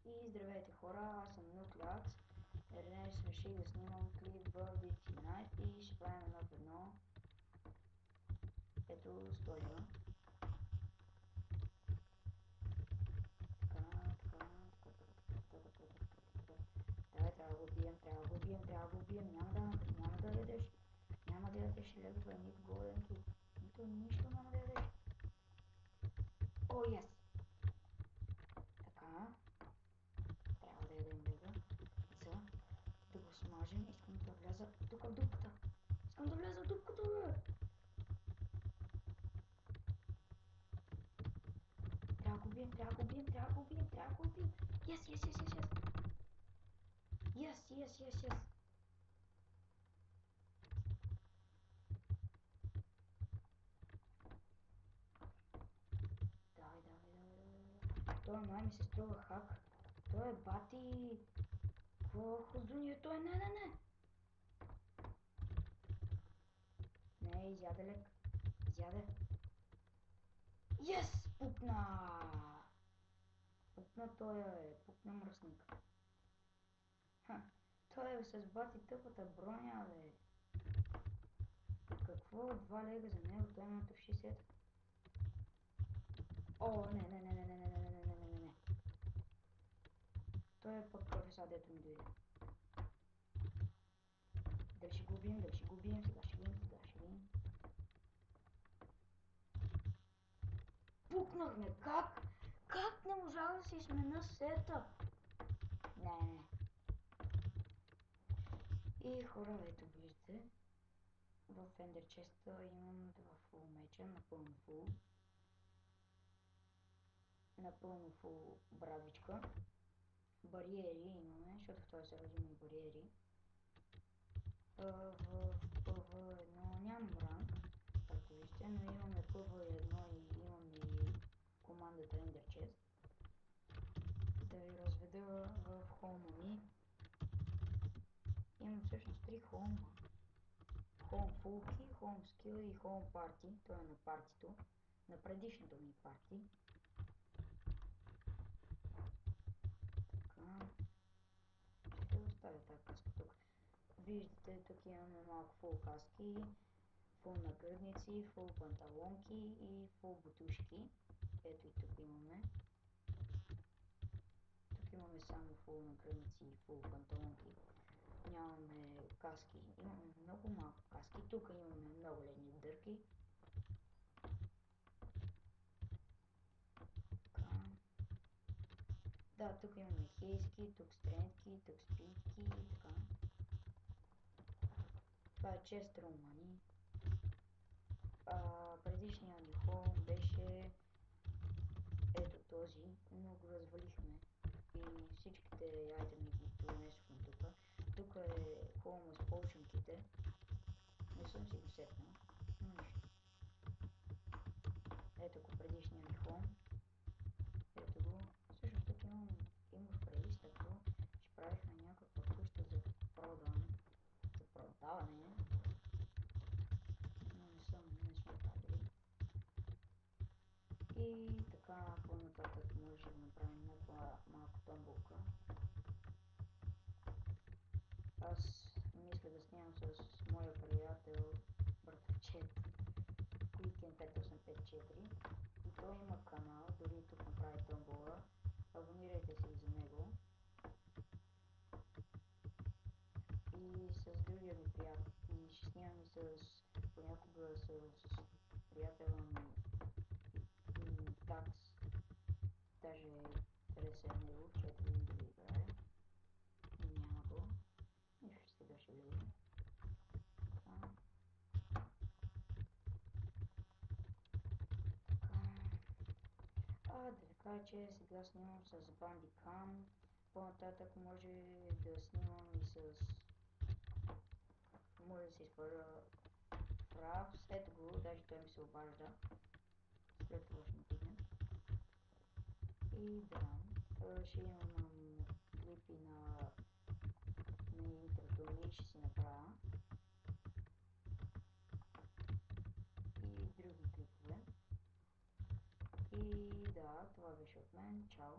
И здравейте хора, аз съм Нуклеакс. Днес реших да снимам клип в DT Night и ще правим едно в едно. Ето, сложено. Давай, трябва да го убием, няма да ядеш. Няма да ядеш левове, нито големки, нито нищо няма да ядеш. О, yes! Така. Трябва да ядем лева. За да го смажем, искам да вляза тук в дупката. Искам да вляза в дупката, бе! Трябва да го убием. Yes. Давай. Той май ми се струва хак. Той е бати. Какво хозуние? Той не. Не, изяде лек. Изяде. Yes! Пукна! Той е. Пукна мръсник. Той е с бати тъпата броня, бе. Какво? 2 лега за него, той има в 60. О, не. Той е пък професор, дето ми дойде. Дали ще го убием, сега ще видим. Пукнахме, как? Как не можах да си смена сета? Не. И хора, ето виждате. В Ender Chest имам 2 фул меча, напълно фул брадвичка. Бариери имаме, защото в този сервер има и бариери. В едно нямам ранг, както виждате, но имаме PV1 и имаме и командата Ender Chest. Да ви разведа в хоума ми. Имам всъщност 3 хоума. Хоум фулки, хоум скил и хоум парти. Това е на партито. На предишното ми парти. Така. Ще оставя тази каска тук. Виждате, тук имаме малко фул каски, фул нагръдници, фул панталонки и фул бутушки. Ето и тук имаме. Тук имаме само фул нагръдници и фул панталонки. Нямаме каски. Имаме много малко каски. Тук имаме много ледни дърки. Да, тук имаме хейски, тук стрендки, тук спидки и така. Това е чест румани. Предишният ни хоум беше ето този, но го развалихме и всичките айтеми ги донесохме тук. Тук е хоума с полшенките. Не съм си го сетнал, но нищо. Ето го предишния ми хоум. Ето го. Всъщност тук имах преди, след това ще правихме някаква къща за продаване, но не сме правили. И така, по-нататък може да направим някаква малко томболка. Аз мисля да снимам с моя приятел, братовчет, Quicken 5854. И той има канал, дори тук направи томбола. Абонирайте се и за него. И с другия ми приятел, и ще снимам и понякога с приятела ми Такс. Даже интересен е него, че ето един да ви играе. Няма го. Нищо, сега ще видим. Да ви кажа, че сега снимам с Bandicam. По-нататък може да снимам и с... Може да се изхвърля Фрапс. Ето го, даже той ми се обажда. След това ще му пикнем. И да, ще имам клипи на интрото ми, ще си направя. И други клипове. И да, това беше от мен. Чао!